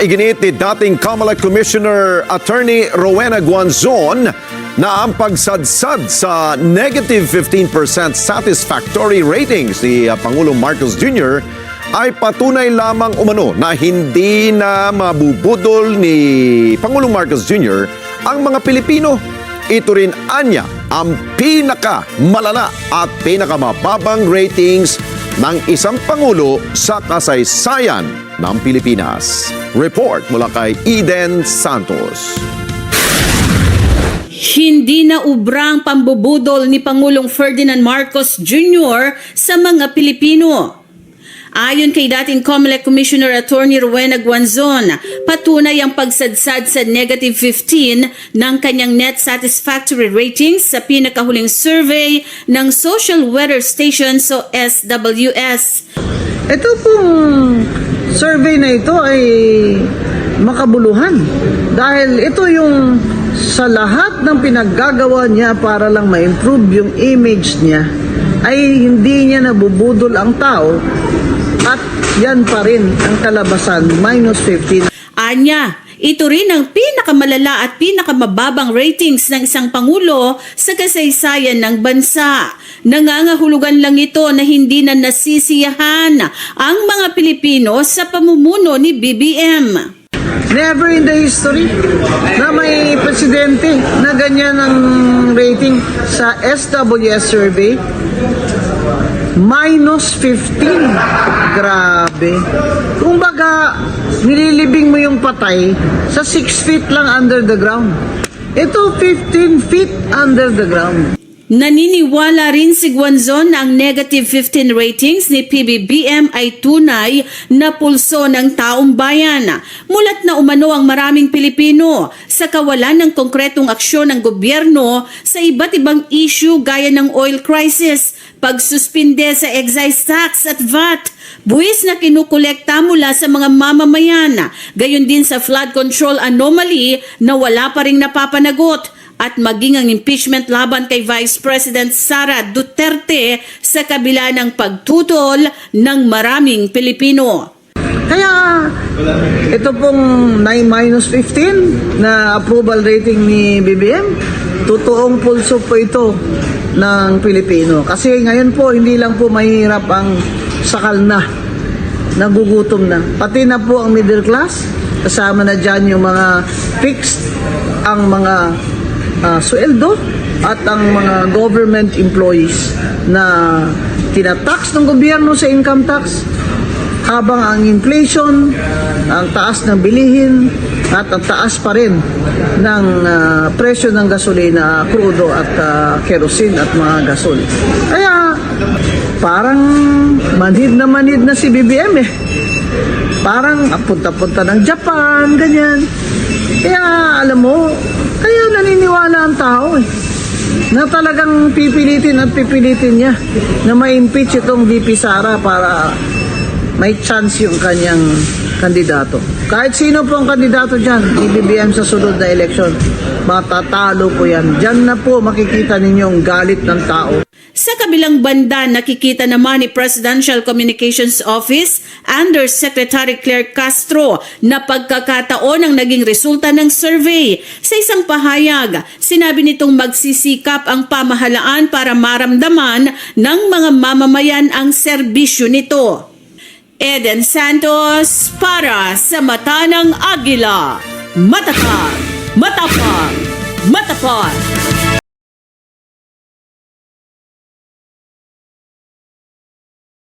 Iginit ni dating COMELEC Commissioner Attorney Rowena Guanzon na ang pagsadsad sa negative 15% satisfactory ratings ni Pangulong Marcos Jr. ay patunay lamang umano na hindi na mabubudol ni Pangulong Marcos Jr. ang mga Pilipino. Ito rin anya ang pinakamalala at pinakamababang ratings ng isang Pangulo sa kasaysayan ng Pilipinas. Report mula kay Eden Santos. Hindi na ubrang pambubudol ni Pangulong Ferdinand Marcos Jr. sa mga Pilipino. Ayon kay dating COMELEC Commissioner Attorney Rowena Guanzon, patunay ang pagsadsad sa negative 15 ng kanyang net satisfactory ratings sa pinakahuling survey ng Social Weather Station o SWS. Ito pong survey na ito ay makabuluhan dahil ito yung sa lahat ng pinaggagawa niya para lang ma-improve yung image niya ay hindi niya nabubudol ang tao at yan pa rin ang kalabasan, minus 15. Anya, ito rin ang pinakamalala at pinakamababang ratings ng isang Pangulo sa kasaysayan ng bansa. Nangangahulugan lang ito na hindi na nasisiyahan ang mga Pilipino sa pamumuno ni BBM. Never in the history na may presidente na ganyan ang rating sa SWS survey. Minus 15. Grabe. Kumbaga, nililibing mo yung patay sa 6 feet lang under the ground. Ito 15 feet under the ground. Naniniwala rin si Guanzon na ang negative 15 ratings ni PBBM ay tunay na pulso ng taong bayan. Mulat na umano ang maraming Pilipino sa kawalan ng konkretong aksyon ng gobyerno sa iba't ibang issue gaya ng oil crisis, pagsuspinde sa excise tax at VAT, buwis na kinukolekta mula sa mga mamamayan, gayon din sa flood control anomaly na wala pa ring napapanagot, at maging ang impeachment laban kay Vice President Sara Duterte sa kabila ng pagtutol ng maraming Pilipino. Kaya ito pong minus 15 na approval rating ni BBM, totoong pulso po ito ng Pilipino. Kasi ngayon po hindi lang po mahirap ang sakal na, nagugutom na. Pati na po ang middle class, kasama na dyan yung mga fixed, ang mga sweldo at ang mga government employees na tinatax ng gobyerno sa income tax, habang ang inflation, ang taas ng bilihin at ang taas pa rin ng presyo ng gasolina, crudo at kerosene at mga gasol. Kaya parang manhid na si BBM eh. Parang punta-punta ng Japan, ganyan. Kaya alam mo, kaya naniniwala ang tao eh, na talagang pipilitin niya na ma-impeach itong VP Sara para may chance yung kanyang kandidato. Kahit sino po ang kandidato dyan, BBM sa sunod na eleksyon, matatalo po yan. Diyan na po makikita ninyo ang galit ng tao. Sa kabilang banda, nakikita naman ni Presidential Communications Office Undersecretary Claire Castro na pagkakataon ang naging resulta ng survey. Sa isang pahayag, sinabi nitong magsisikap ang pamahalaan para maramdaman ng mga mamamayan ang serbisyo nito. Eden Santos para sa Mata ng Agila. Matatag, matapang, matapat.